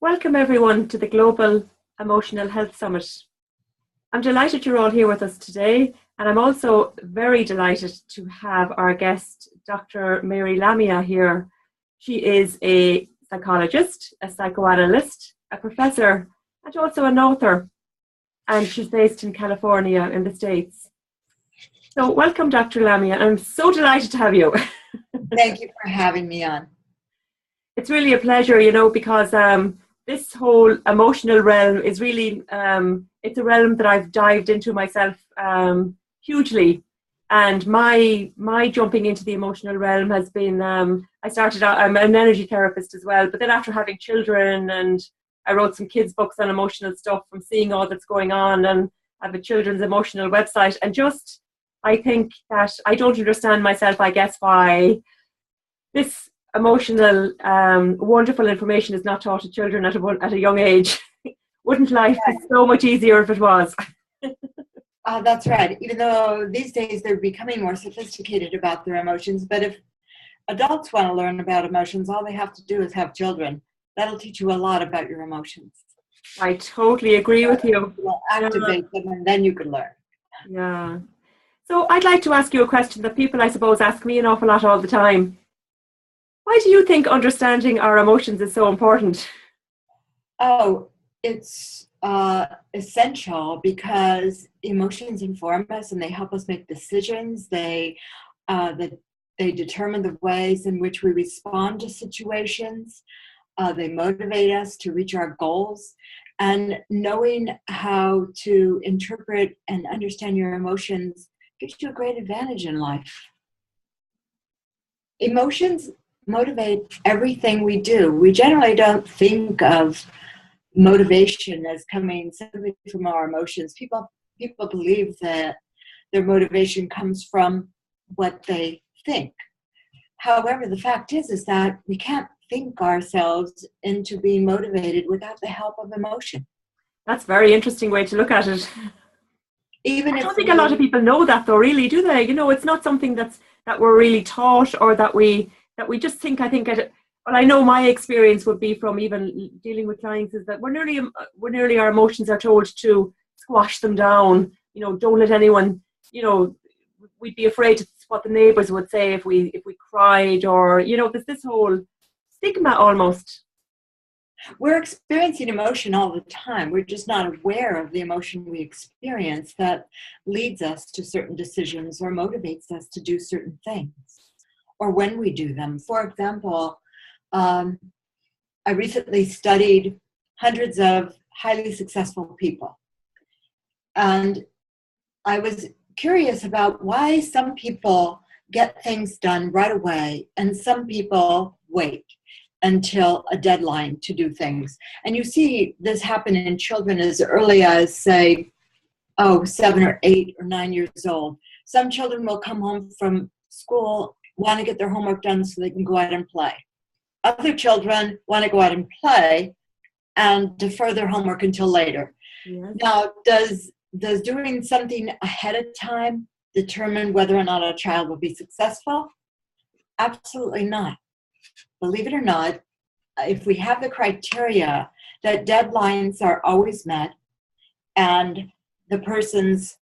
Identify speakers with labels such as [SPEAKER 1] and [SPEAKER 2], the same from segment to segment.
[SPEAKER 1] Welcome everyone to the Global Emotional Health Summit. I'm delighted you're all here with us today, and I'm also very delighted to have our guest, Dr. Mary Lamia, here. She is a psychologist, a psychoanalyst, a professor, and also an author, and she's based in California in the States. So welcome, Dr. Lamia. I'm so delighted to have you.
[SPEAKER 2] Thank you for having me on.
[SPEAKER 1] It's really a pleasure, because this whole emotional realm is really, it's a realm that I've dived into myself hugely. And my jumping into the emotional realm has been, I started out, I'm an energy therapist as well, but then after having children, and I wrote some kids' books on emotional stuff from seeing all that's going on, and I have a children's emotional website. And just, I think that I don't understand myself, I guess, why this emotional, wonderful information is not taught to children at a young age. Wouldn't life be so much easier if it was?
[SPEAKER 2] That's right. Even though these days they're becoming more sophisticated about their emotions, but if adults want to learn about emotions, all they have to do is have children. That'll teach you a lot about your emotions.
[SPEAKER 1] I totally agree with you.
[SPEAKER 2] You'll activate them, and then you can learn.
[SPEAKER 1] Yeah. So I'd like to ask you a question that people, I suppose, ask me an awful lot all the time. Why do you think understanding our emotions is so important?
[SPEAKER 2] Oh, it's essential because emotions inform us and they help us make decisions. They determine the ways in which we respond to situations. They motivate us to reach our goals. And knowing how to interpret and understand your emotions gives you a great advantage in life. Emotions motivate everything we do. We generally don't think of motivation as coming simply from our emotions. People believe that their motivation comes from what they think. However, the fact is that we can't think ourselves into being motivated without the help of emotion.
[SPEAKER 1] That's a very interesting way to look at it. I don't think a lot of people know that, though, really, do they? It's not something that we're really taught, or that we just think. Well, I know my experience would be from even dealing with clients is that we're nearly our emotions are told to squash them down. Don't let anyone. We'd be afraid of what the neighbours would say if we cried, or there's this whole stigma almost.
[SPEAKER 2] We're experiencing emotion all the time. We're just not aware of the emotion we experience that leads us to certain decisions or motivates us to do certain things, or when we do them. For example, I recently studied hundreds of highly successful people. And I was curious about why some people get things done right away and some people wait until a deadline to do things. And you see this happen in children as early as, say, 7 or 8 or 9 years old. Some children will come home from school, want to get their homework done so they can go out and play. Other children want to go out and play and defer their homework until later. Yes. Now, does doing something ahead of time determine whether or not a child will be successful? Absolutely not. Believe it or not, if we have the criteria that deadlines are always met and the person's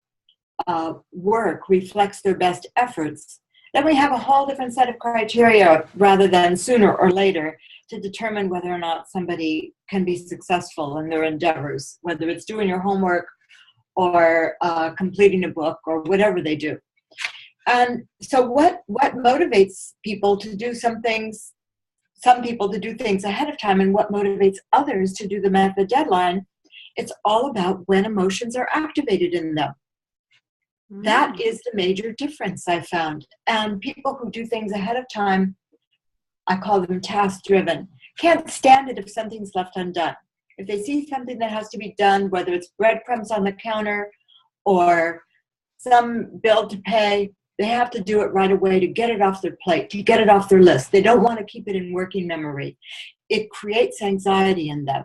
[SPEAKER 2] work reflects their best efforts, then we have a whole different set of criteria rather than sooner or later to determine whether or not somebody can be successful in their endeavors, whether it's doing your homework or completing a book or whatever they do. And so what motivates people to do some people to do things ahead of time, and what motivates others to do them at the deadline, it's all about when emotions are activated in them. Mm-hmm. That is the major difference I found. And people who do things ahead of time, I call them task-driven, can't stand it if something's left undone. If they see something that has to be done, whether it's breadcrumbs on the counter or some bill to pay, they have to do it right away to get it off their plate, to get it off their list. They don't want to keep it in working memory. It creates anxiety in them.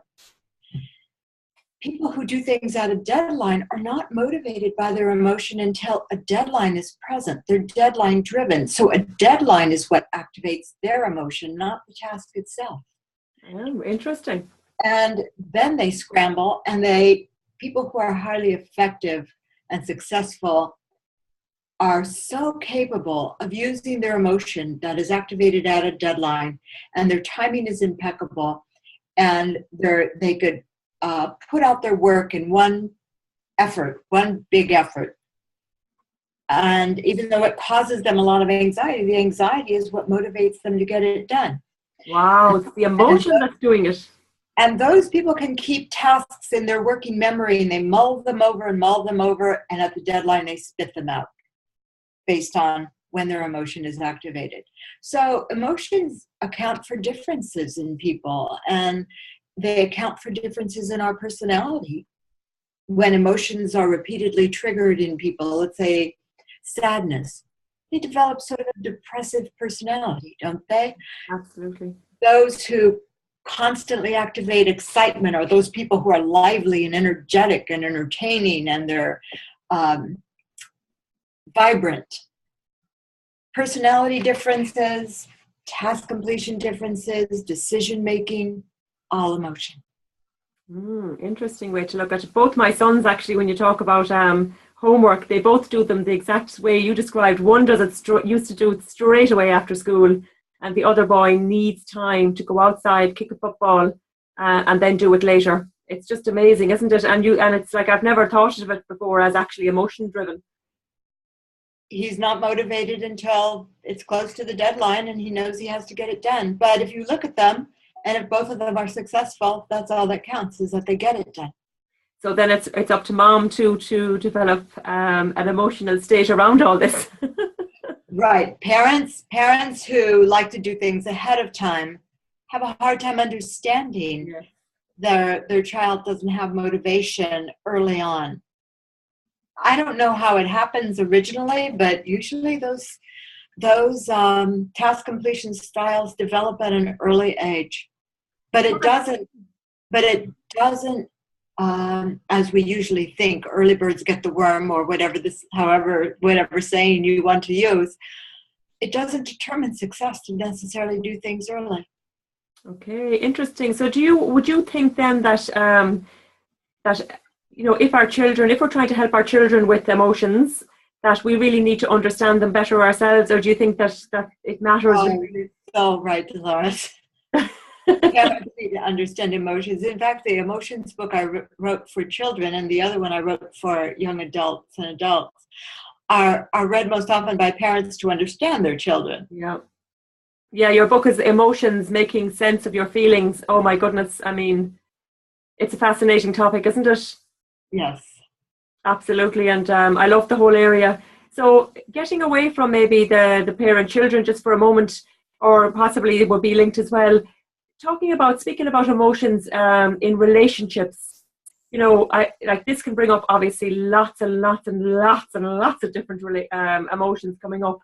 [SPEAKER 2] People who do things at a deadline are not motivated by their emotion until a deadline is present. They're deadline driven. So a deadline is what activates their emotion, not the task itself.
[SPEAKER 1] Oh, interesting.
[SPEAKER 2] And then they scramble, and people who are highly effective and successful are so capable of using their emotion that is activated at a deadline, and their timing is impeccable, and they could put out their work in one big effort. And even though it causes them a lot of anxiety, the anxiety is what motivates them to get it done.
[SPEAKER 1] Wow, it's the emotion that's doing it.
[SPEAKER 2] And those people can keep tasks in their working memory, and they mull them over, and at the deadline they spit them out based on when their emotion is activated. So emotions account for differences in people, and they account for differences in our personality. When emotions are repeatedly triggered in people, let's say sadness, they develop sort of a depressive personality, don't they?
[SPEAKER 1] Absolutely.
[SPEAKER 2] Those who constantly activate excitement are those people who are lively and energetic and entertaining, and they're vibrant. Personality differences, task completion differences, decision making, all emotion.
[SPEAKER 1] Interesting way to look at it. Both my sons, actually, when you talk about homework, they both do them the exact way you described. One does it used to do it straight away after school, and the other boy needs time to go outside, kick a football, and then do it later. It's just amazing, isn't it? And it's like I've never thought of it before as actually emotion driven.
[SPEAKER 2] He's not motivated until it's close to the deadline, and he knows he has to get it done. But if you look at them, and if both of them are successful, that's all that counts, is that they get it done.
[SPEAKER 1] So then it's up to mom to develop an emotional state around all this.
[SPEAKER 2] Right. Parents who like to do things ahead of time have a hard time understanding their child doesn't have motivation early on. I don't know how it happens originally, but usually those task completion styles develop at an early age. But it doesn't, as we usually think, early birds get the worm, or whatever saying you want to use. It doesn't determine success to necessarily do things early.
[SPEAKER 1] Okay, interesting. So would you think then that if we're trying to help our children with emotions, that we really need to understand them better ourselves, or do you think that it matters?
[SPEAKER 2] So right, Dolores. Parents need to understand emotions. In fact, the emotions book I wrote for children, and the other one I wrote for young adults and adults, are read most often by parents to understand their children.
[SPEAKER 1] Yeah, your book is Emotions, Making Sense of Your Feelings. Oh my goodness, I mean, it's a fascinating topic, isn't it?
[SPEAKER 2] Yes.
[SPEAKER 1] Absolutely, and I love the whole area. So getting away from maybe the parent-children just for a moment, or possibly it would be linked as well, speaking about emotions in relationships, this can bring up obviously lots and lots and lots and lots of different emotions coming up.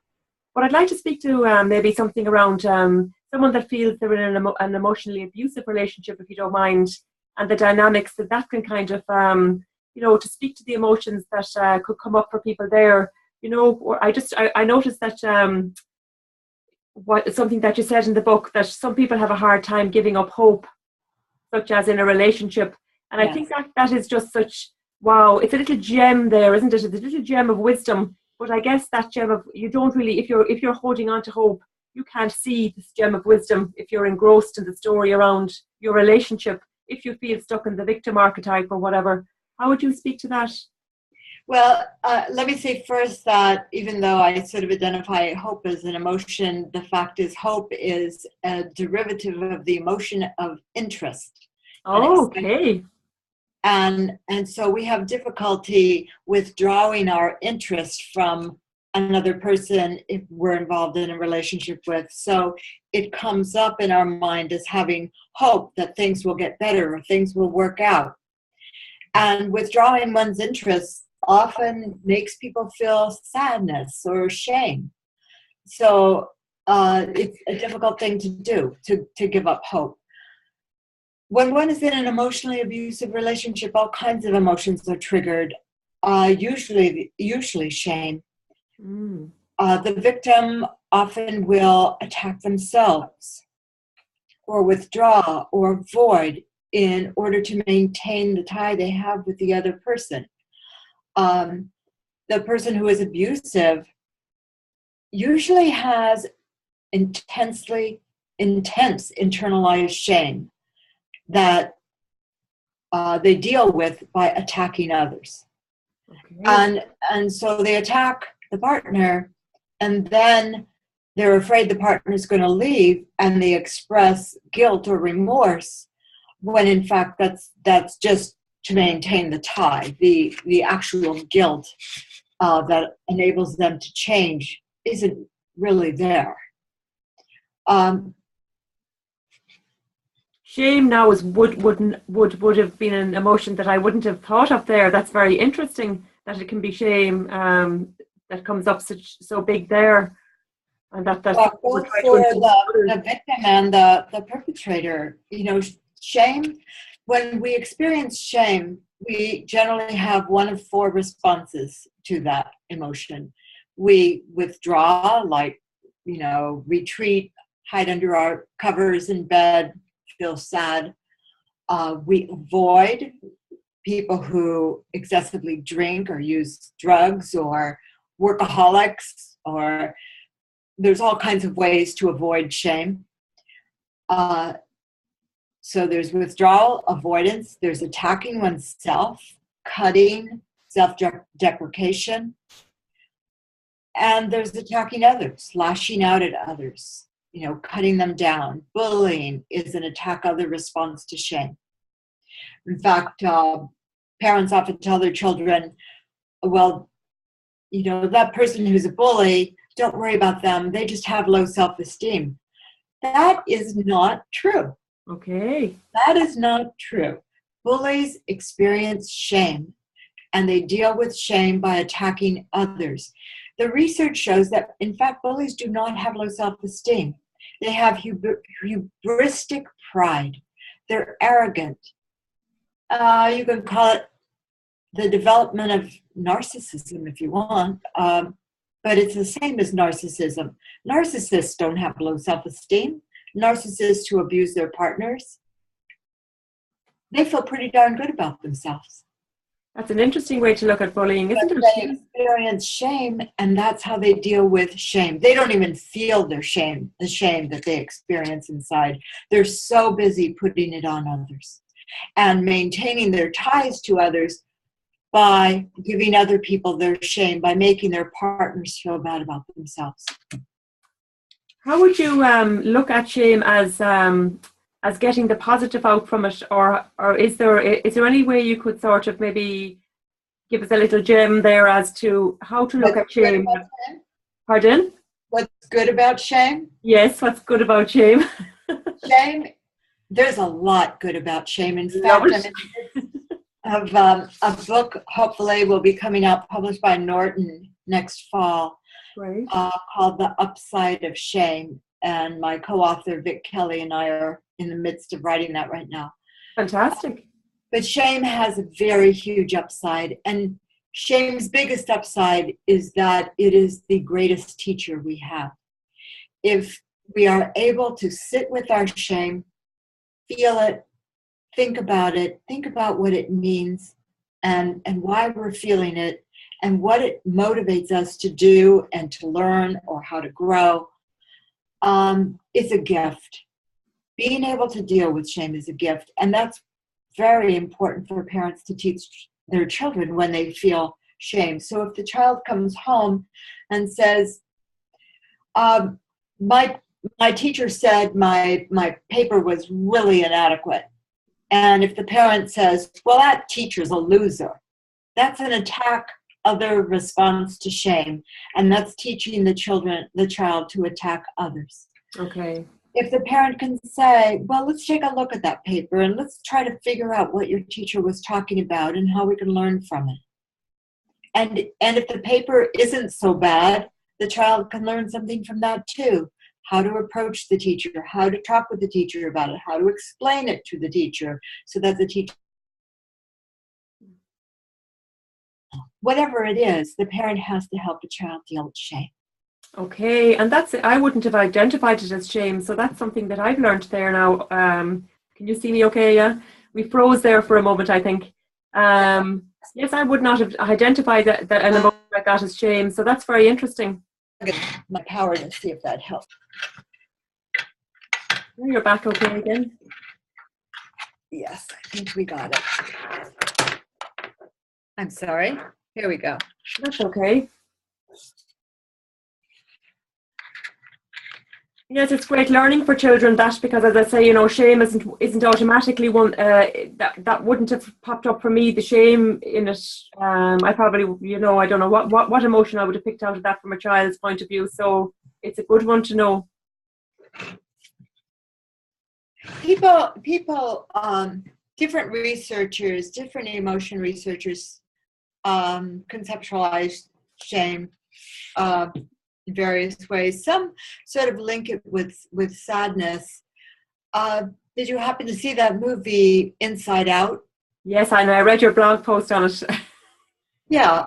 [SPEAKER 1] But I'd like to speak to maybe something around someone that feels they're in an emotionally abusive relationship, if you don't mind, and the dynamics that can kind of, to speak to the emotions that could come up for people there. I noticed that something that you said in the book, that some people have a hard time giving up hope, such as in a relationship. And yes. I think that is just such, wow, it's a little gem there, isn't it? It's a little gem of wisdom. But I guess that gem of, you don't really, if you're holding on to hope, you can't see this gem of wisdom if you're engrossed in the story around your relationship, if you feel stuck in the victim archetype or whatever. How would you speak to that?
[SPEAKER 2] Well, let me say first that even though I sort of identify hope as an emotion, the fact is hope is a derivative of the emotion of interest.
[SPEAKER 1] Oh, okay.
[SPEAKER 2] And so we have difficulty withdrawing our interest from another person if we're involved in a relationship with. So it comes up in our mind as having hope that things will get better or things will work out. And withdrawing one's interest often makes people feel sadness or shame. So it's a difficult thing to do, to give up hope. When one is in an emotionally abusive relationship, all kinds of emotions are triggered, usually shame. The victim often will attack themselves or withdraw or avoid in order to maintain the tie they have with the other person. The person who is abusive usually has intense internalized shame that they deal with by attacking others. Okay. And so they attack the partner, and then they're afraid the partner is going to leave, and they express guilt or remorse, when in fact that's just to maintain the tie. The actual guilt that enables them to change isn't really there.
[SPEAKER 1] Shame now would have been an emotion that I wouldn't have thought of there. That's very interesting that it can be shame that comes up so big there, and that's
[SPEAKER 2] both for the victim and the perpetrator. You know, shame. When we experience shame, we generally have one of four responses to that emotion. We withdraw, like, you know, retreat, hide under our covers in bed, feel sad. We avoid people who excessively drink or use drugs, or workaholics, or there's all kinds of ways to avoid shame. So there's withdrawal, avoidance, there's attacking oneself, cutting, self-deprecation, and there's attacking others, lashing out at others, you know, cutting them down. Bullying is an attack other response to shame. In fact, parents often tell their children, well, you know, that person who's a bully, don't worry about them, they just have low self-esteem. That is not true.
[SPEAKER 1] Okay.
[SPEAKER 2] That is not true. Bullies experience shame, and they deal with shame by attacking others. The research shows that, in fact, bullies do not have low self-esteem. They have hubristic pride. They're arrogant. You can call it the development of narcissism if you want, but it's the same as narcissism. Narcissists don't have low self-esteem. Narcissists who abuse their partners, they feel pretty darn good about themselves.
[SPEAKER 1] That's an interesting way to look at bullying, isn't it?
[SPEAKER 2] They experience shame, and that's how they deal with shame. They don't even feel their shame, the shame that they experience inside. They're so busy putting it on others and maintaining their ties to others by giving other people their shame, by making their partners feel bad about themselves.
[SPEAKER 1] How would you look at shame as getting the positive out from it, or is there any way you could sort of maybe give us a little gem there as to how to look at shame? Pardon?
[SPEAKER 2] What's good about shame?
[SPEAKER 1] Yes, what's good about shame?
[SPEAKER 2] Shame, there's a lot good about shame. In fact, a book hopefully will be coming out, published by Norton next fall. Right. Called The Upside of Shame, and my co-author Vic Kelly and I are in the midst of writing that right now.
[SPEAKER 1] Fantastic.
[SPEAKER 2] But shame has a very huge upside, and shame's biggest upside is that it is the greatest teacher we have. If we are able to sit with our shame, feel it, think about what it means, and why we're feeling it, and what it motivates us to do and to learn or how to grow, it's a gift. Being able to deal with shame is a gift, and that's very important for parents to teach their children when they feel shame. So if the child comes home and says, my teacher said my paper was really inadequate, and if the parent says, well, that teacher's a loser, that's an attack other response to shame, and that's teaching the child to attack others. Okay. If the parent can say, well, let's take a look at that paper and let's try to figure out what your teacher was talking about and how we can learn from it. And if the paper isn't so bad, the child can learn something from that too. How to approach the teacher, how to talk with the teacher about it, how to explain it to the teacher so that the teacher, whatever it is, the parent has to help the child deal with shame.
[SPEAKER 1] Okay, and that's it. I wouldn't have identified it as shame, so that's something that I've learned there now. Can you see me okay? Yeah. we froze there for a moment, I think. Yes, I would not have identified that an emotion like that as shame. So that's very interesting.
[SPEAKER 2] My power to see if that helps.
[SPEAKER 1] You're back okay again?
[SPEAKER 2] Yes, I think we got it. I'm sorry. Here we go.
[SPEAKER 1] That's okay. Yes, it's great learning for children that, because as I say, you know, shame isn't automatically one that wouldn't have popped up for me. The shame in it, I probably, you know, I don't know what emotion I would have picked out of that from a child's point of view. So it's a good one to know.
[SPEAKER 2] People, different researchers, different emotion researchers, conceptualize shame in various ways. Some sort of link it with sadness. Did you happen to see that movie Inside Out?
[SPEAKER 1] Yes, I know. I read your blog post on it.
[SPEAKER 2] Yeah.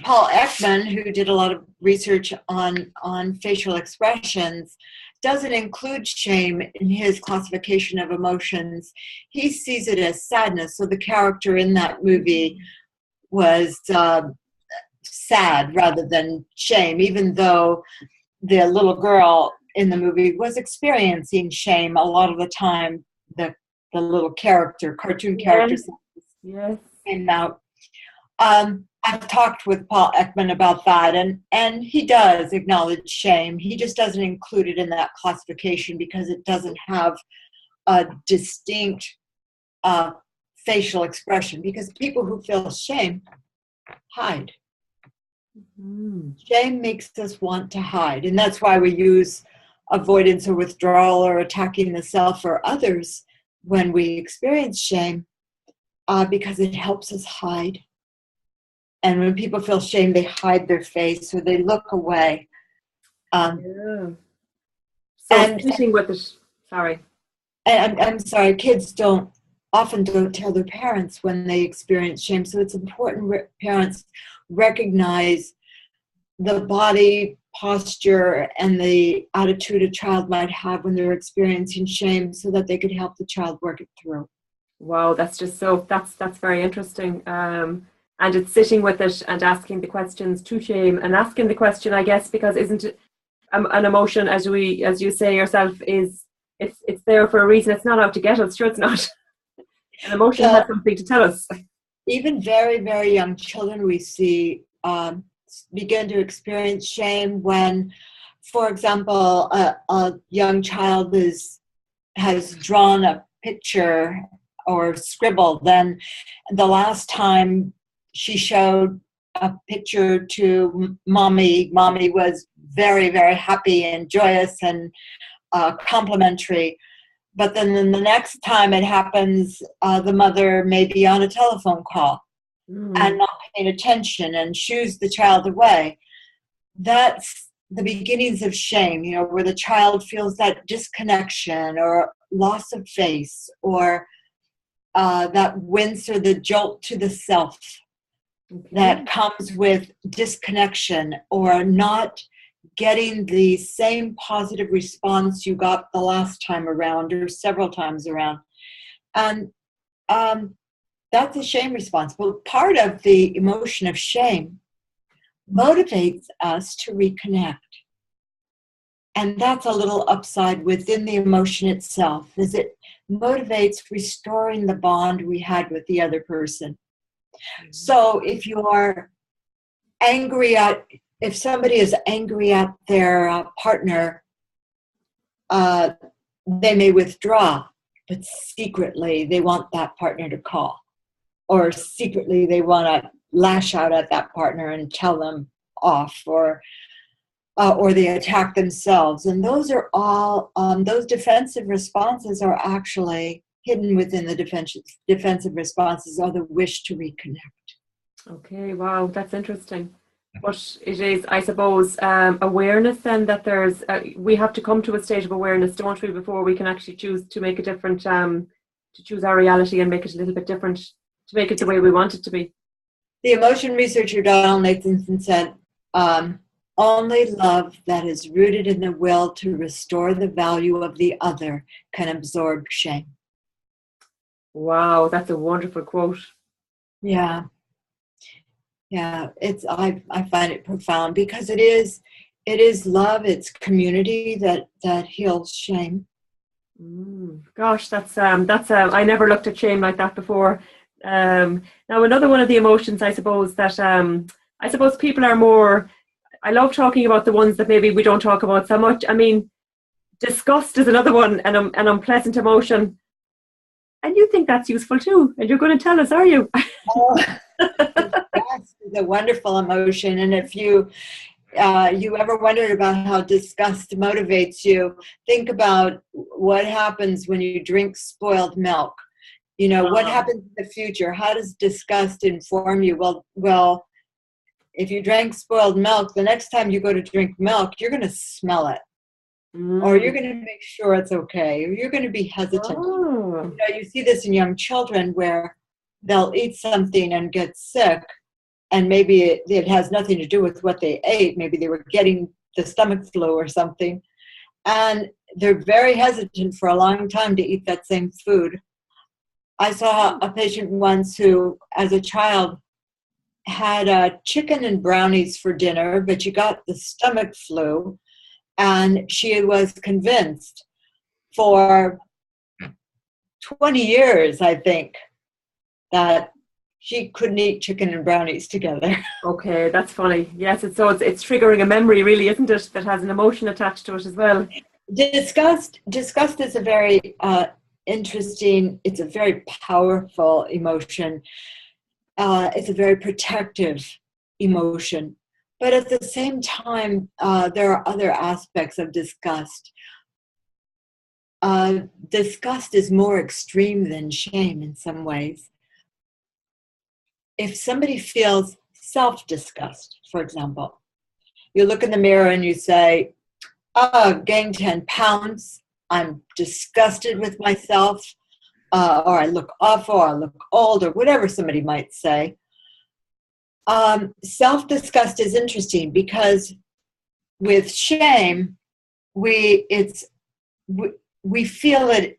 [SPEAKER 2] Paul Ekman, who did a lot of research on facial expressions, doesn't include shame in his classification of emotions. He sees it as sadness. So the character in that movie was sad rather than shame, even though the little girl in the movie was experiencing shame a lot of the time. The little character, cartoon character,
[SPEAKER 1] yes,
[SPEAKER 2] came out. I've talked with Paul Ekman about that, and he does acknowledge shame. He just doesn't include it in that classification because it doesn't have a distinct facial expression, because people who feel shame hide. Mm-hmm. Shame makes us want to hide, and that's why we use avoidance or withdrawal or attacking the self or others when we experience shame, because it helps us hide. And when people feel shame, they hide their face or they look away.
[SPEAKER 1] Yeah. So sitting with it, sorry.
[SPEAKER 2] And I'm sorry, kids often don't tell their parents when they experience shame. So it's important parents recognize the body posture and the attitude a child might have when they're experiencing shame, so that they could help the child work it through.
[SPEAKER 1] Wow, that's very interesting. And it's sitting with it and asking the questions to shame, and asking the question, I guess, because isn't it an emotion, as you say yourself, it's there for a reason. It's not out to get us. Sure, it's not. An emotion has something to tell us.
[SPEAKER 2] Even very, very young children we see begin to experience shame when, for example, a young child has drawn a picture or scribbled. Then the last time she showed a picture to mommy was very, very happy and joyous and complimentary. But then the next time it happens, the mother may be on a telephone call and not paying attention and shoos the child away. That's the beginnings of shame, you know, where the child feels that disconnection or loss of face, or that wince or the jolt to the self that comes with disconnection, or not getting the same positive response you got the last time around or several times around. And that's a shame response. But part of the emotion of shame motivates us to reconnect. And that's a little upside within the emotion itself, is it motivates restoring the bond we had with the other person. So if you're angry if somebody is angry at their partner, they may withdraw, but secretly they want that partner to call, or secretly they want to lash out at that partner and tell them off, or they attack themselves. And those are all, those defensive responses are actually hidden within the defensive responses, are the wish to reconnect. Okay,
[SPEAKER 1] wow, that's interesting. But it is, I suppose, awareness then that there's, we have to come to a state of awareness, don't we, before we can actually choose to make a different, to choose our reality and make it a little bit different, to make it the way we want it to be.
[SPEAKER 2] The emotion researcher Donald Nathanson said, only love that is rooted in the will to restore the value of the other can absorb shame.
[SPEAKER 1] Wow, that's a wonderful quote.
[SPEAKER 2] Yeah, yeah. I find it profound because it is love, it's community that heals shame.
[SPEAKER 1] Gosh, that's I never looked at shame like that before. Now another one of the emotions, I suppose that I suppose people are more. I love talking about the ones that maybe we don't talk about so much. I mean, disgust is another one, an unpleasant emotion, and you think that's useful too, and you're going to tell us, are you?
[SPEAKER 2] Oh, disgust is a wonderful emotion, and if you ever wondered about how disgust motivates you, think about what happens when you drink spoiled milk. What
[SPEAKER 1] Um,
[SPEAKER 2] happens in the future? How does disgust inform you? Well, if you drank spoiled milk, the next time you go to drink milk, you're going to smell it, or you're
[SPEAKER 1] mm,
[SPEAKER 2] going to make sure it's okay, or you're going to be hesitant.
[SPEAKER 1] oh,
[SPEAKER 2] You see this in young children where they'll eat something and get sick, and maybe it has nothing to do with what they ate. Maybe they were getting the stomach flu or something, and they're very hesitant for a long time to eat that same food. I saw a patient once who, as a child, had chicken and brownies for dinner, but she got the stomach flu, and she was convinced for 20 years, I think, that she couldn't eat chicken and brownies together.
[SPEAKER 1] okay, that's funny. Yes, it's triggering a memory, really, isn't it? That has an emotion attached to it as well.
[SPEAKER 2] Disgust is a very interesting, it's a very powerful emotion. It's a very protective emotion. But at the same time, there are other aspects of disgust. Disgust is more extreme than shame in some ways. If somebody feels self-disgust, for example, you look in the mirror and you say, oh, gained 10 pounds, I'm disgusted with myself, or I look awful, or I look old, or whatever somebody might say. Self-disgust is interesting because with shame, we feel it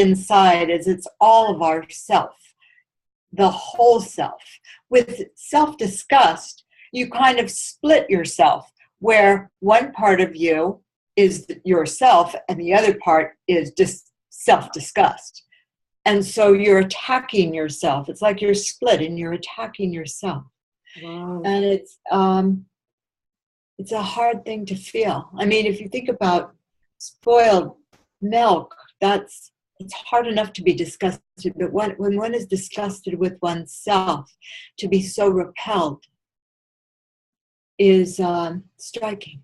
[SPEAKER 2] inside as it's all of ourself, the whole self. With self-disgust, you kind of split yourself, where one part of you is yourself and the other part is just self-disgust. And so you're attacking yourself. It's like you're split and you're attacking yourself.
[SPEAKER 1] Wow.
[SPEAKER 2] And it's a hard thing to feel. I mean, if you think about spoiled milk, it's hard enough to be disgusted, but when one is disgusted with oneself, to be so repelled is striking.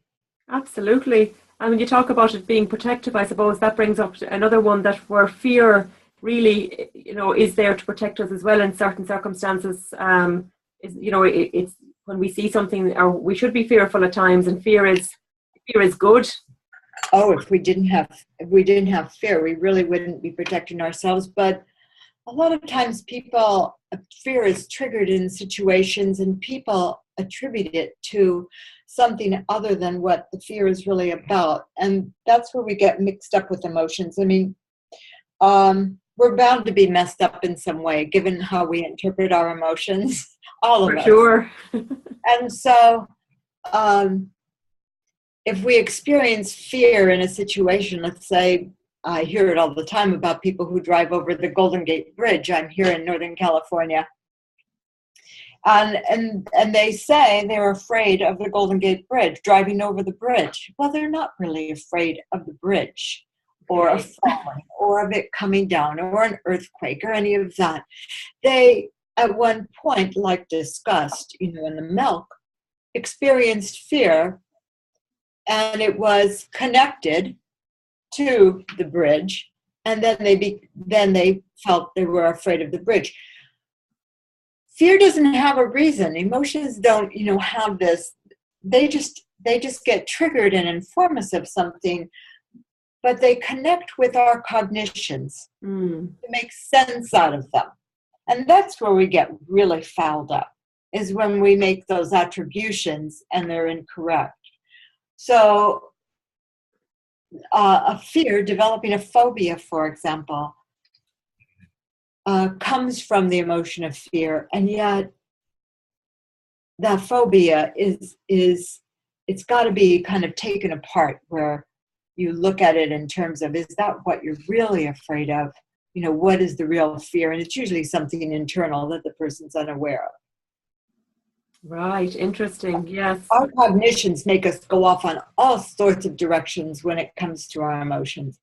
[SPEAKER 1] Absolutely. And when you talk about it being protective, I suppose that brings up another one that where fear really, is there to protect us as well in certain circumstances. It's when we see something, or we should be fearful at times, and fear is good.
[SPEAKER 2] Oh, if we didn't have fear, we really wouldn't be protecting ourselves. But a lot of times fear is triggered in situations and people attribute it to something other than what the fear is really about. And that's where we get mixed up with emotions. I mean, we're bound to be messed up in some way, given how we interpret our emotions, all of
[SPEAKER 1] For
[SPEAKER 2] us.
[SPEAKER 1] sure.
[SPEAKER 2] And so, if we experience fear in a situation, let's say, I hear it all the time about people who drive over the Golden Gate Bridge. I'm here in Northern California. And they say they're afraid of the Golden Gate Bridge, driving over the bridge. Well, they're not really afraid of the bridge or of falling or of it coming down or an earthquake or any of that. They, at one point, like disgust, in the milk, experienced fear, and it was connected to the bridge, and then they felt they were afraid of the bridge. Fear doesn't have a reason. Emotions don't, have this. They just get triggered and inform us of something, but they connect with our cognitions to make sense out of them. And that's where we get really fouled up, is when we make those attributions and they're incorrect. So a fear, developing a phobia, for example, comes from the emotion of fear, and yet that phobia is it's got to be kind of taken apart, where you look at it in terms of, is that what you're really afraid of? You know, what is the real fear? And it's usually something internal that the person's unaware of.
[SPEAKER 1] Right, interesting, yes.
[SPEAKER 2] Our cognitions make us go off on all sorts of directions when it comes to our emotions.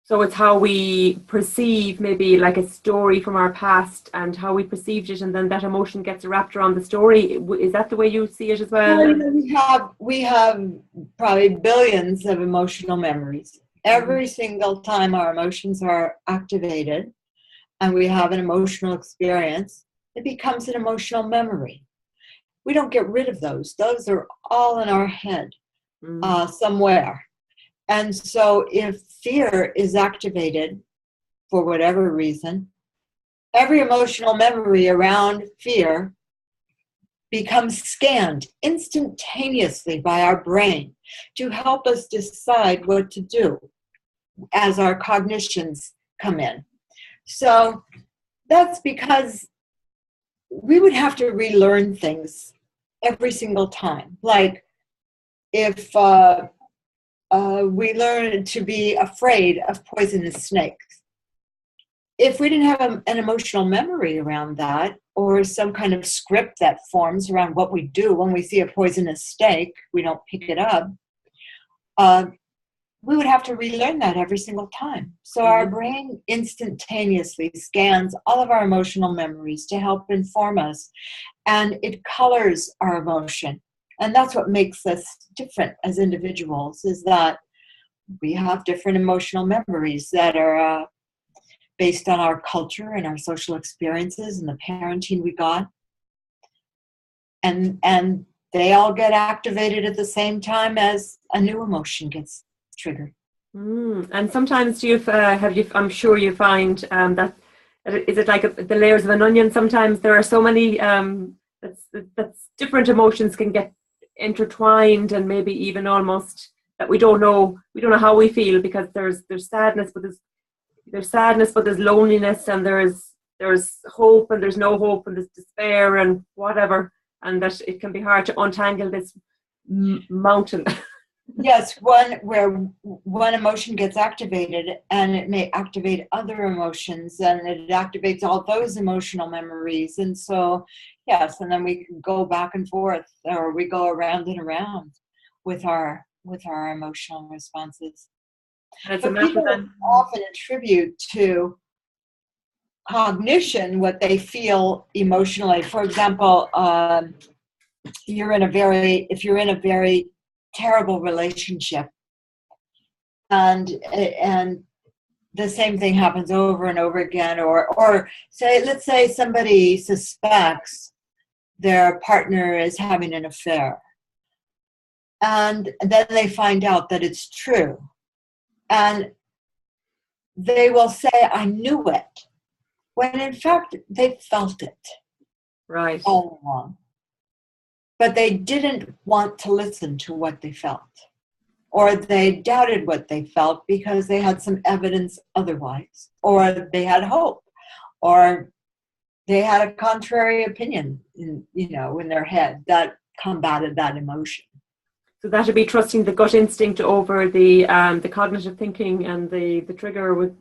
[SPEAKER 1] So it's how we perceive maybe like a story from our past and how we perceived it, and then that emotion gets wrapped around the story. Is that the way you see it as well?
[SPEAKER 2] Well, you know, we have probably billions of emotional memories. Every single time our emotions are activated and we have an emotional experience, it becomes an emotional memory. We don't get rid of those. Those are all in our head somewhere. And so if fear is activated for whatever reason, every emotional memory around fear becomes scanned instantaneously by our brain to help us decide what to do as our cognitions come in. So that's because we would have to relearn things every single time. Like if we learn to be afraid of poisonous snakes, if we didn't have an emotional memory around that, or some kind of script that forms around what we do when we see a poisonous snake, we don't pick it up, we would have to relearn that every single time. So our brain instantaneously scans all of our emotional memories to help inform us, and it colors our emotion. And that's what makes us different as individuals, is that we have different emotional memories that are based on our culture and our social experiences and the parenting we got. And they all get activated at the same time as a new emotion gets triggered.
[SPEAKER 1] And sometimes do you I'm sure you find that is it like the layers of an onion? Sometimes there are so many that's different emotions can get intertwined, and maybe even almost that we don't know how we feel, because there's sadness, but there's loneliness, and there's hope, and there's no hope, and there's despair and whatever, and that it can be hard to untangle this mountain.
[SPEAKER 2] Yes, where one emotion gets activated, and it may activate other emotions, and it activates all those emotional memories. And so, yes, and then we can go back and forth, or we go around and around with our emotional responses. But people often attribute to cognition what they feel emotionally. For example, if you're in a very terrible relationship, and the same thing happens over and over again, or let's say somebody suspects their partner is having an affair, and then they find out that it's true, and they will say, "I knew it," when in fact they felt it
[SPEAKER 1] right
[SPEAKER 2] all along. But they didn't want to listen to what they felt, or they doubted what they felt because they had some evidence otherwise, or they had hope, or they had a contrary opinion in their head that combated that emotion.
[SPEAKER 1] So that would be trusting the gut instinct over the cognitive thinking and the trigger. With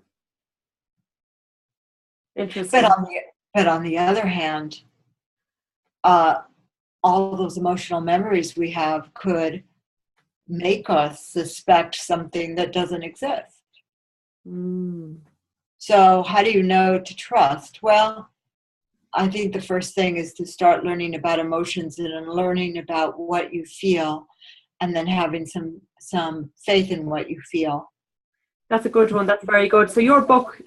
[SPEAKER 1] interesting.
[SPEAKER 2] But on the other hand, all those emotional memories we have could make us suspect something that doesn't exist. So how do you know to trust? Well, I think the first thing is to start learning about emotions and learning about what you feel, and then having some faith in what you feel.
[SPEAKER 1] That's a good one. That's very good. So your book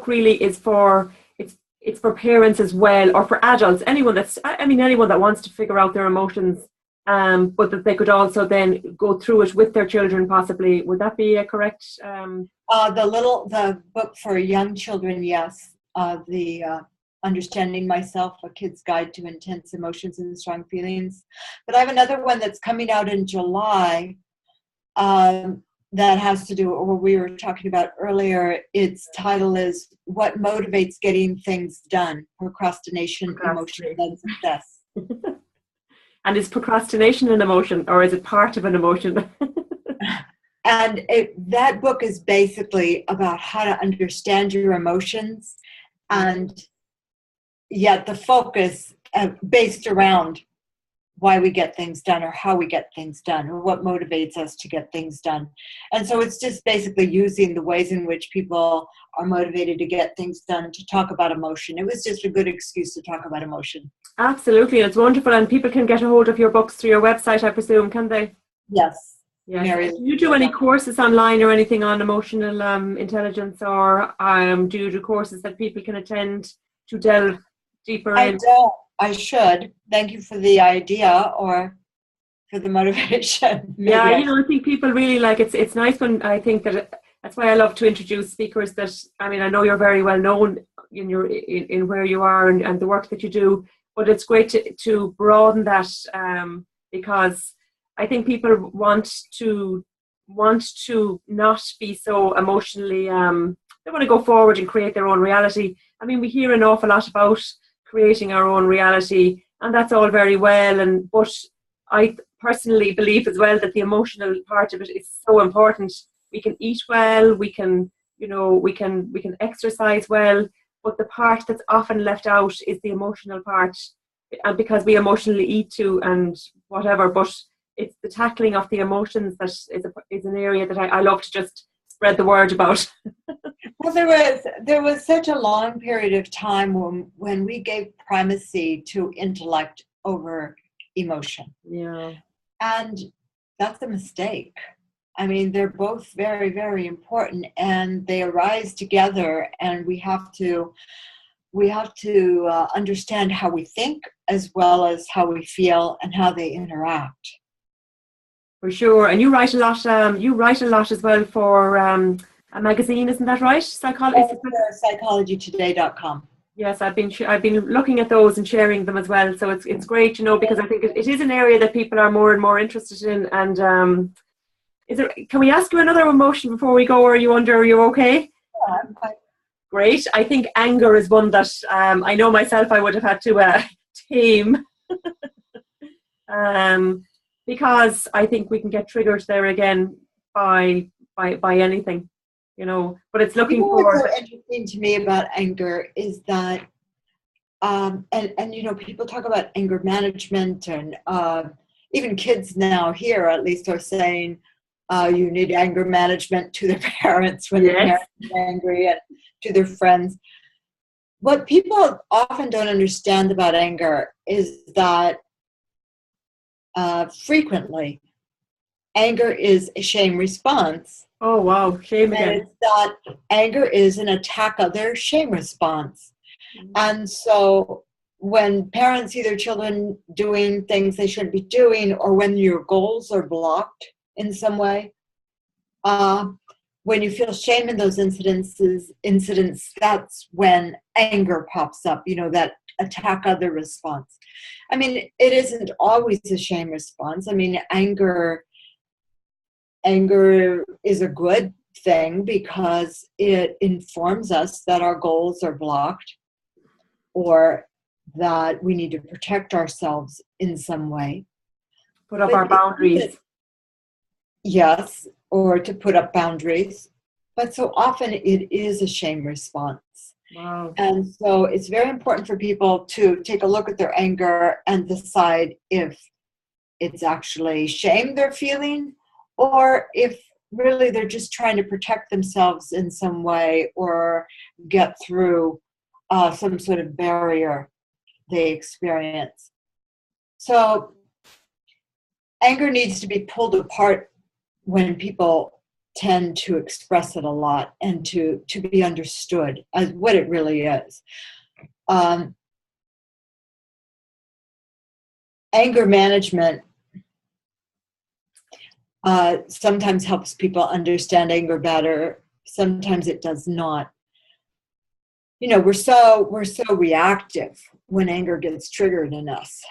[SPEAKER 1] really is for it's for parents as well, or for adults, anyone that wants to figure out their emotions, but that they could also then go through it with their children, possibly. Would that be a correct?
[SPEAKER 2] The book for young children, yes. The Understanding Myself, A Kid's Guide to Intense Emotions and Strong Feelings. But I have another one that's coming out in July, that has to do with what we were talking about earlier. Its title is What Motivates Getting Things Done? Procrastination, Emotion, and Success.
[SPEAKER 1] And is procrastination an emotion, or is it part of an emotion?
[SPEAKER 2] And that book is basically about how to understand your emotions, and yet the focus based around why we get things done, or how we get things done, or what motivates us to get things done. And so it's just basically using the ways in which people are motivated to get things done to talk about emotion. It was just a good excuse to talk about emotion.
[SPEAKER 1] Absolutely, and it's wonderful. And people can get a hold of your books through your website, I presume, can they?
[SPEAKER 2] Yes.
[SPEAKER 1] Yes. Do you do any courses online or anything on emotional intelligence, or do you do courses that people can attend to delve deeper in?
[SPEAKER 2] I don't. I should. Thank you for the idea, or for the motivation.
[SPEAKER 1] Yeah, I think people really like it. It's nice when I think that that's why I love to introduce speakers that, I mean, I know you're very well known in in where you are and the work that you do, but it's great to broaden that because I think people want to not be so emotionally they want to go forward and create their own reality. I mean, we hear an awful lot about creating our own reality, and that's all very well, but I personally believe as well that the emotional part of it is so important. We can eat well, we can exercise well, but the part that's often left out is the emotional part, and because we emotionally eat too and whatever, but it's the tackling of the emotions that is an area that I love to just spread the word about.
[SPEAKER 2] Well, there was such a long period of time when we gave primacy to intellect over emotion.
[SPEAKER 1] Yeah.
[SPEAKER 2] And that's a mistake. I mean, they're both very, very important, and they arise together, and we have to understand how we think as well as how we feel and how they interact.
[SPEAKER 1] For sure. And you write a lot. You write a lot as well for a magazine, isn't that right?
[SPEAKER 2] Psychologytoday.com.
[SPEAKER 1] Yes, I've been looking at those and sharing them as well. So it's great, because I think it is an area that people are more and more interested in. And can we ask you another emotion before we go? Or are you okay?
[SPEAKER 2] Yeah, I'm fine.
[SPEAKER 1] Great. I think anger is one that I know myself I would have had to tame. Because I think we can get triggered there again by anything, but it's looking for.
[SPEAKER 2] What's so interesting to me about anger is that, and people talk about anger management, and even kids now here at least are saying you need anger management to their parents when their parents are angry, and to their friends. What people often don't understand about anger is that frequently anger is a shame response.
[SPEAKER 1] Oh wow, shame again.
[SPEAKER 2] And it's that anger is an attack of their shame response. Mm-hmm. And so when parents see their children doing things they shouldn't be doing, or when your goals are blocked in some way, when you feel shame in those incidents, that's when anger pops up, that attack other response. I mean, it isn't always a shame response. I mean, anger is a good thing because it informs us that our goals are blocked, or that we need to protect ourselves in some way.
[SPEAKER 1] Put up our boundaries.
[SPEAKER 2] Yes, or to put up boundaries. But so often it is a shame response.
[SPEAKER 1] Wow.
[SPEAKER 2] And so it's very important for people to take a look at their anger and decide if it's actually shame they're feeling, or if really they're just trying to protect themselves in some way, or get through some sort of barrier they experience. So anger needs to be pulled apart when people tend to express it a lot, and to be understood as what it really is. Anger management sometimes helps people understand anger better. Sometimes it does not. We're so reactive when anger gets triggered in us,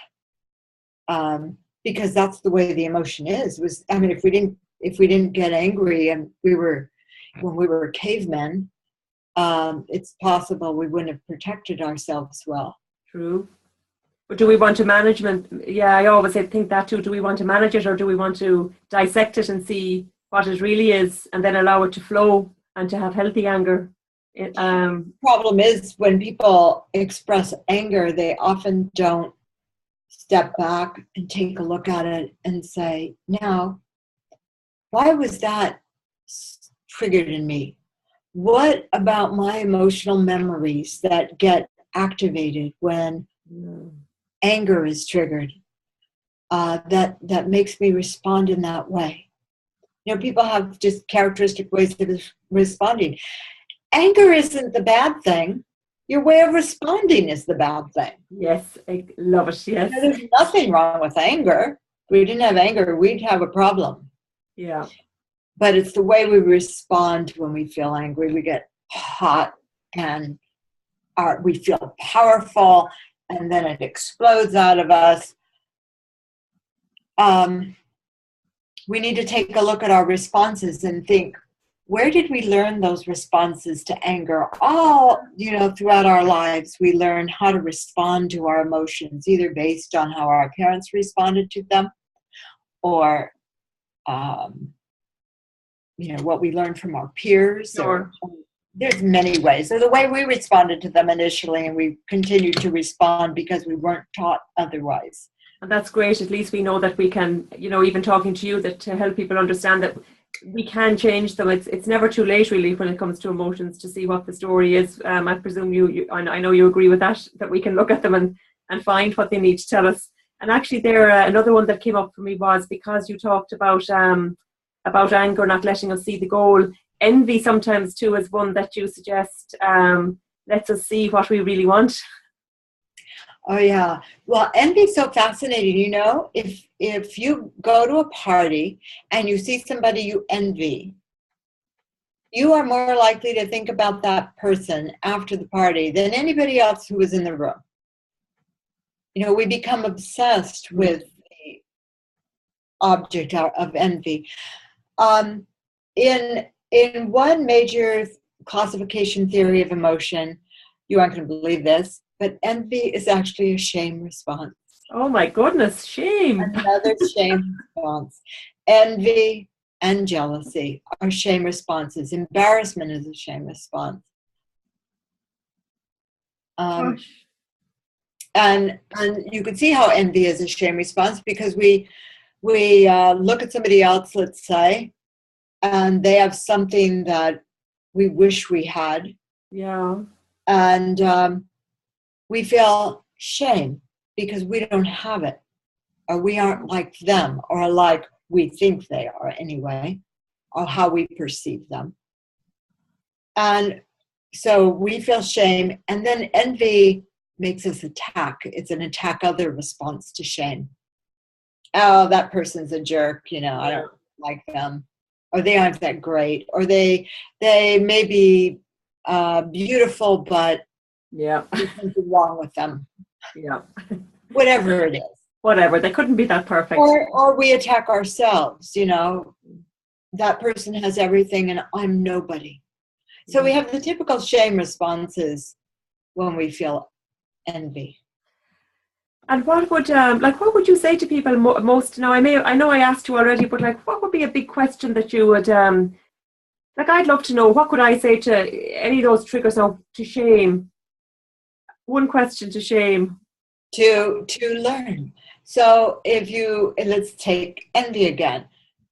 [SPEAKER 2] because that's the way the emotion is. If we didn't if we didn't get angry and when we were cavemen, it's possible we wouldn't have protected ourselves well.
[SPEAKER 1] True. But do we want to management? Yeah, I always think that too. Do we want to manage it, or do we want to dissect it and see what it really is, and then allow it to flow and to have healthy anger?
[SPEAKER 2] Problem is, when people express anger, they often don't step back and take a look at it and say, now, why was that triggered in me? What about my emotional memories that get activated when anger is triggered, that makes me respond in that way? You know, people have just characteristic ways of responding. Anger isn't the bad thing. Your way of responding is the bad thing.
[SPEAKER 1] Yes, I love it, yes.
[SPEAKER 2] You know, there's nothing wrong with anger. If we didn't have anger, we'd have a problem.
[SPEAKER 1] Yeah.
[SPEAKER 2] But it's the way we respond when we feel angry. We get hot and we feel powerful, and then it explodes out of us. We need to take a look at our responses and think, where did we learn those responses to anger? All, throughout our lives, we learn how to respond to our emotions, either based on how our parents responded to them, or, what we learned from our peers.
[SPEAKER 1] Sure.
[SPEAKER 2] Or there's many ways. So the way we responded to them initially, and we continued to respond because we weren't taught otherwise.
[SPEAKER 1] And that's great. At least we know that we can, even talking to you, that to help people understand that we can change them. It's never too late, really, when it comes to emotions, to see what the story is. I presume I know you agree with that we can look at them and find what they need to tell us. And actually another one that came up for me was, because you talked about anger not letting us see the goal. Envy sometimes too is one that you suggest lets us see what we really want.
[SPEAKER 2] Oh yeah. Well, envy is so fascinating. If you go to a party and you see somebody you envy, you are more likely to think about that person after the party than anybody else who was in the room. We become obsessed with the object of envy. In one major classification theory of emotion, you aren't going to believe this, but envy is actually a shame response.
[SPEAKER 1] Oh my goodness, shame.
[SPEAKER 2] Another shame response. Envy and jealousy are shame responses. Embarrassment is a shame response. And you can see how envy is a shame response, because we look at somebody else, let's say, and they have something that we wish we had.
[SPEAKER 1] Yeah.
[SPEAKER 2] And we feel shame because we don't have it, or we aren't like them, or like we think they are anyway, or how we perceive them. And so we feel shame, and then envy makes us attack. It's an attack other response to shame. Oh, that person's a jerk, I don't like them. Or they aren't that great. Or they may be beautiful, but there's something wrong with them.
[SPEAKER 1] Yeah.
[SPEAKER 2] Whatever it is.
[SPEAKER 1] Whatever. They couldn't be that perfect.
[SPEAKER 2] Or we attack ourselves, That person has everything and I'm nobody. So we have the typical shame responses when we feel envy.
[SPEAKER 1] And what would you say to people most now? I know I asked you already, but what would be a big question that you would I'd love to know, what could I say to any of those triggers now, to shame? One question to shame.
[SPEAKER 2] To learn. So let's take envy again.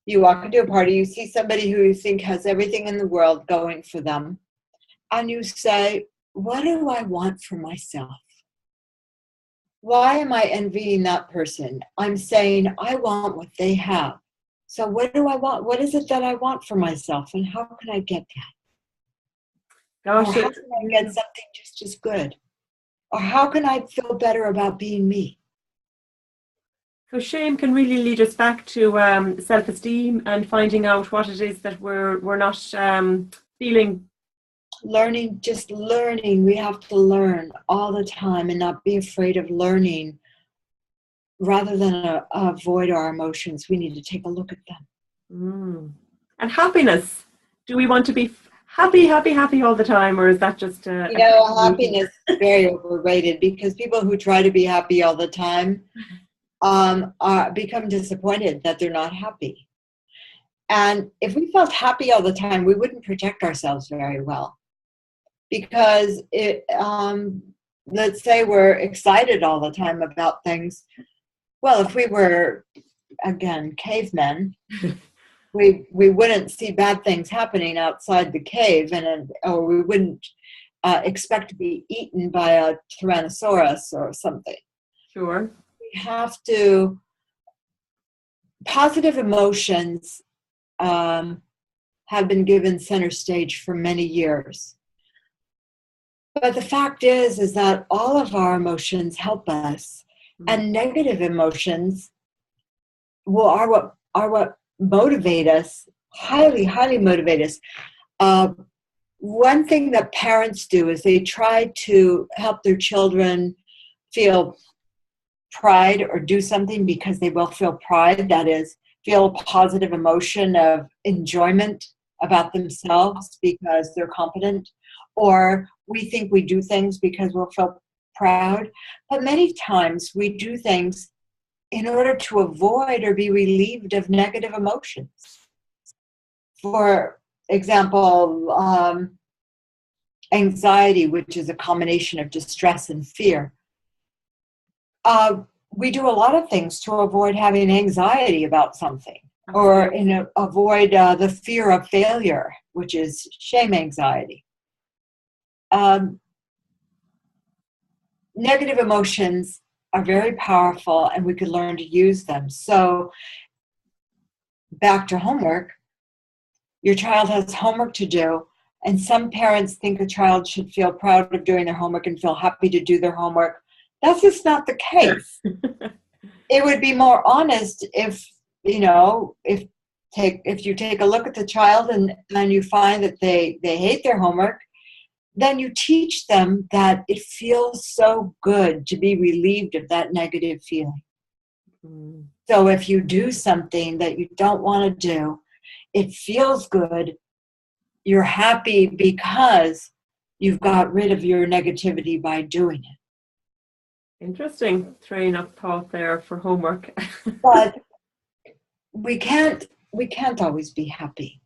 [SPEAKER 2] You walk into a party, you see somebody who you think has everything in the world going for them, and you say, what do I want for myself? Why am I envying that person? I'm saying I want what they have. So what do I want? What is it that I want for myself, and how can I get that? Or how can I get something just as good? Or how can I feel better about being me?
[SPEAKER 1] So shame can really lead us back to self-esteem and finding out what it is that we're not feeling.
[SPEAKER 2] Just learning. We have to learn all the time and not be afraid of learning. Rather than avoid our emotions, we need to take a look at them.
[SPEAKER 1] Mm. And happiness. Do we want to be happy all the time, or is that just
[SPEAKER 2] You know, happiness is very overrated, because people who try to be happy all the time become disappointed that they're not happy. And if we felt happy all the time, we wouldn't protect ourselves very well. Because let's say we're excited all the time about things. Well, if we were, again, cavemen, we wouldn't see bad things happening outside the cave, or we wouldn't expect to be eaten by a Tyrannosaurus or something.
[SPEAKER 1] Sure.
[SPEAKER 2] We have to, positive emotions have been given center stage for many years. But the fact is that all of our emotions help us, and negative emotions are what motivate us, highly motivate us. One thing that parents do is they try to help their children feel pride or do something because they will feel pride, that is, feel a positive emotion of enjoyment about themselves because they're competent, or we think we do things because we'll feel proud. But many times we do things in order to avoid or be relieved of negative emotions. For example, anxiety, which is a combination of distress and fear. We do a lot of things to avoid having anxiety about something, or avoid the fear of failure, which is shame anxiety. Negative emotions are very powerful, and we could learn to use them. So back to homework, your child has homework to do, and some parents think a child should feel proud of doing their homework and feel happy to do their homework. That's just not the case. It would be more honest if you take a look at the child and you find that they hate their homework, then you teach them that it feels so good to be relieved of that negative feeling. Mm. So if you do something that you don't want to do, it feels good. You're happy because you've got rid of your negativity by doing it.
[SPEAKER 1] Interesting train of thought there for homework.
[SPEAKER 2] But we can't always be happy.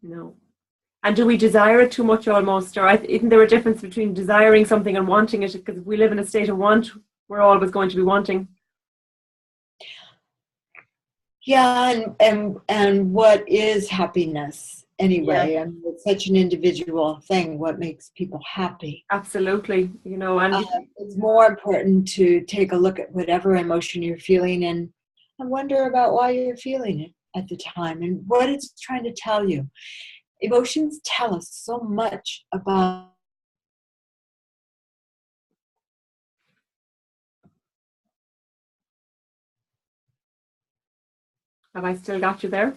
[SPEAKER 1] No. And do we desire it too much almost? Or isn't there a difference between desiring something and wanting it? Because if we live in a state of want, we're always going to be wanting.
[SPEAKER 2] Yeah, and what is happiness anyway? Yeah. I mean, it's such an individual thing. What makes people happy?
[SPEAKER 1] Absolutely, and
[SPEAKER 2] it's more important to take a look at whatever emotion you're feeling and wonder about why you're feeling it at the time and what it's trying to tell you. Emotions tell us so much about.
[SPEAKER 1] Have I still got you there?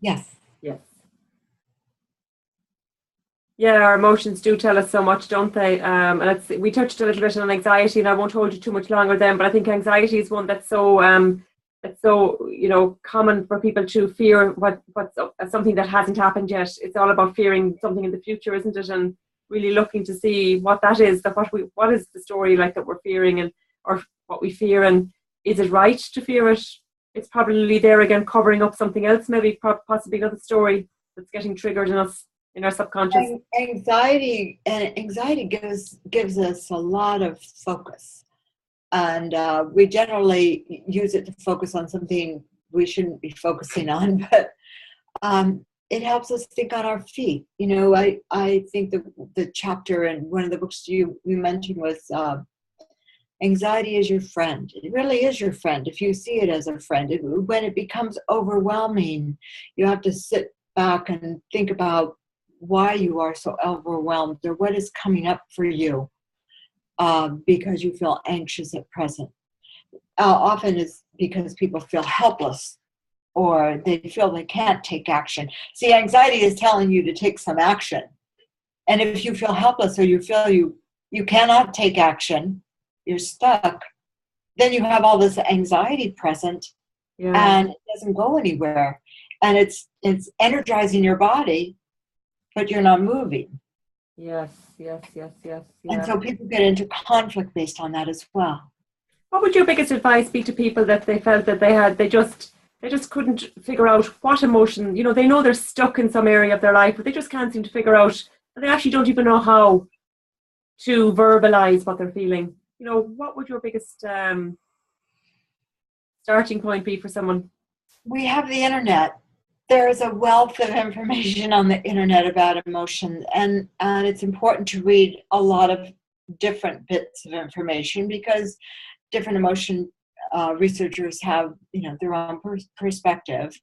[SPEAKER 2] Yes.
[SPEAKER 1] Yes. Yeah, our emotions do tell us so much, don't they? And we touched a little bit on anxiety, and I won't hold you too much longer then, but I think anxiety is one that's so common for people to fear what's something that hasn't happened yet. It's all about fearing something in the future, isn't it? And really looking to see what that is, what is the story like that we're fearing, or what we fear, and is it right to fear it? It's probably there again covering up something else, maybe possibly another story that's getting triggered in us, in our subconscious.
[SPEAKER 2] Anxiety gives us a lot of focus. And we generally use it to focus on something we shouldn't be focusing on, but it helps us think on our feet. I think the chapter in one of the books you mentioned was anxiety is your friend. It really is your friend if you see it as a friend. When it becomes overwhelming, you have to sit back and think about why you are so overwhelmed, or what is coming up for you. Because you feel anxious at present. Often it's because people feel helpless, or they feel they can't take action. See, anxiety is telling you to take some action. And if you feel helpless, or you feel you cannot take action, you're stuck, then you have all this anxiety present, and it doesn't go anywhere. and it's energizing your body, but you're not moving.
[SPEAKER 1] Yes.
[SPEAKER 2] And so people get into conflict based on that as well.
[SPEAKER 1] What would your biggest advice be to people that they felt that they just couldn't figure out what emotion, they know they're stuck in some area of their life, but they just can't seem to figure out, and they actually don't even know how to verbalize what they're feeling. What would your biggest starting point be for someone?
[SPEAKER 2] We have the internet. There is a wealth of information on the internet about emotion, and it's important to read a lot of different bits of information, because different emotion researchers have their own perspective.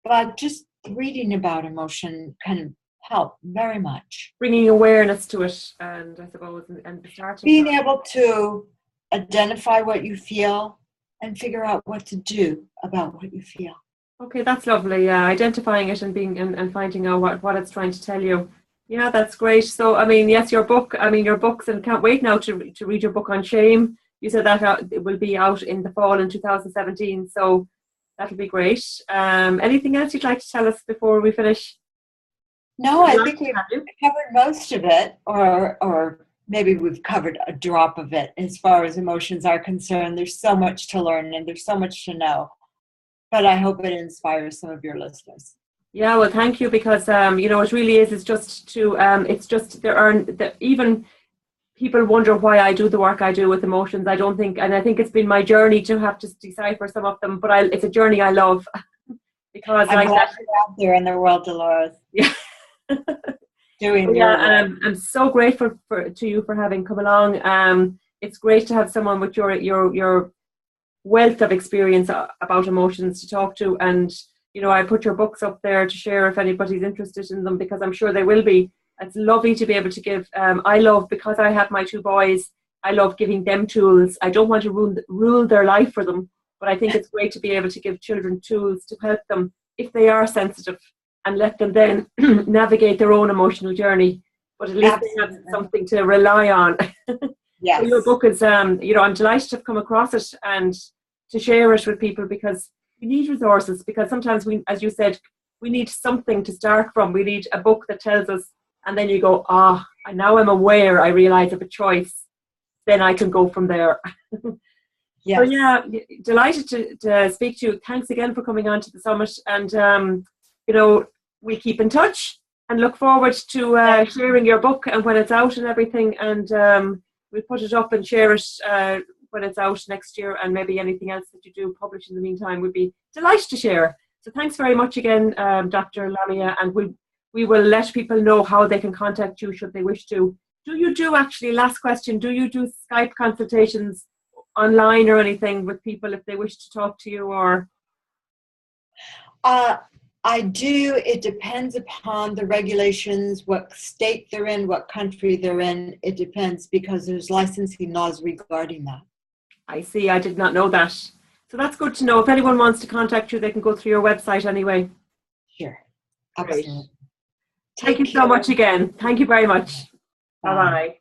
[SPEAKER 2] But just reading about emotion can help very much.
[SPEAKER 1] Bringing awareness to it, and I suppose, and starting
[SPEAKER 2] being able to identify what you feel and figure out what to do about what you feel.
[SPEAKER 1] Okay, that's lovely. Yeah, identifying it and and finding out what it's trying to tell you. Yeah, that's great. So, yes, your books, and can't wait now to read your book on shame. You said that it will be out in the fall in 2017, so that'll be great. Anything else you'd like to tell us before we finish?
[SPEAKER 2] No, I think we've covered most of it, or maybe we've covered a drop of it as far as emotions are concerned. There's so much to learn and there's so much to know. But I hope it inspires some of your listeners.
[SPEAKER 1] Yeah, well, thank you, because it really is. It's just even people wonder why I do the work I do with emotions. I think it's been my journey to have to decipher some of them, but it's a journey I love because
[SPEAKER 2] I'm glad you're out there in the world, Dolores.
[SPEAKER 1] Yeah.
[SPEAKER 2] Doing your work.
[SPEAKER 1] I'm so grateful to you for having come along. It's great to have someone with your wealth of experience about emotions to talk to, and I put your books up there to share if anybody's interested in them, because I'm sure they will be. It's lovely to be able to give. Because I have my two boys, I love giving them tools. I don't want to rule their life for them, but I think it's great to be able to give children tools to help them if they are sensitive, and let them then navigate their own emotional journey. But at least they have something to rely on.
[SPEAKER 2] Yes.
[SPEAKER 1] So your book is, I'm delighted to have come across it and to share it with people, because we need resources, because sometimes we, as you said, we need something to start from. We need a book that tells us, and then you go, now I'm aware, I realize of a choice, then I can go from there.
[SPEAKER 2] Yes.
[SPEAKER 1] So yeah, delighted to speak to you. Thanks again for coming on to the summit, and we keep in touch and look forward to sharing your book and when it's out and everything, and we'll put it up and share it when it's out next year, and maybe anything else that you do publish in the meantime, we'd be delighted to share. So thanks very much again, Dr. Lamia, and we will let people know how they can contact you should they wish to. Last question, do you do Skype consultations online or anything with people if they wish to talk to you, or?
[SPEAKER 2] I do. It depends upon the regulations, what state they're in, what country they're in. It depends, because there's licensing laws regarding that.
[SPEAKER 1] I see. I did not know that. So that's good to know. If anyone wants to contact you, they can go through your website anyway.
[SPEAKER 2] Sure. Absolutely.
[SPEAKER 1] Thank you so much again. Thank you very much. Bye-bye.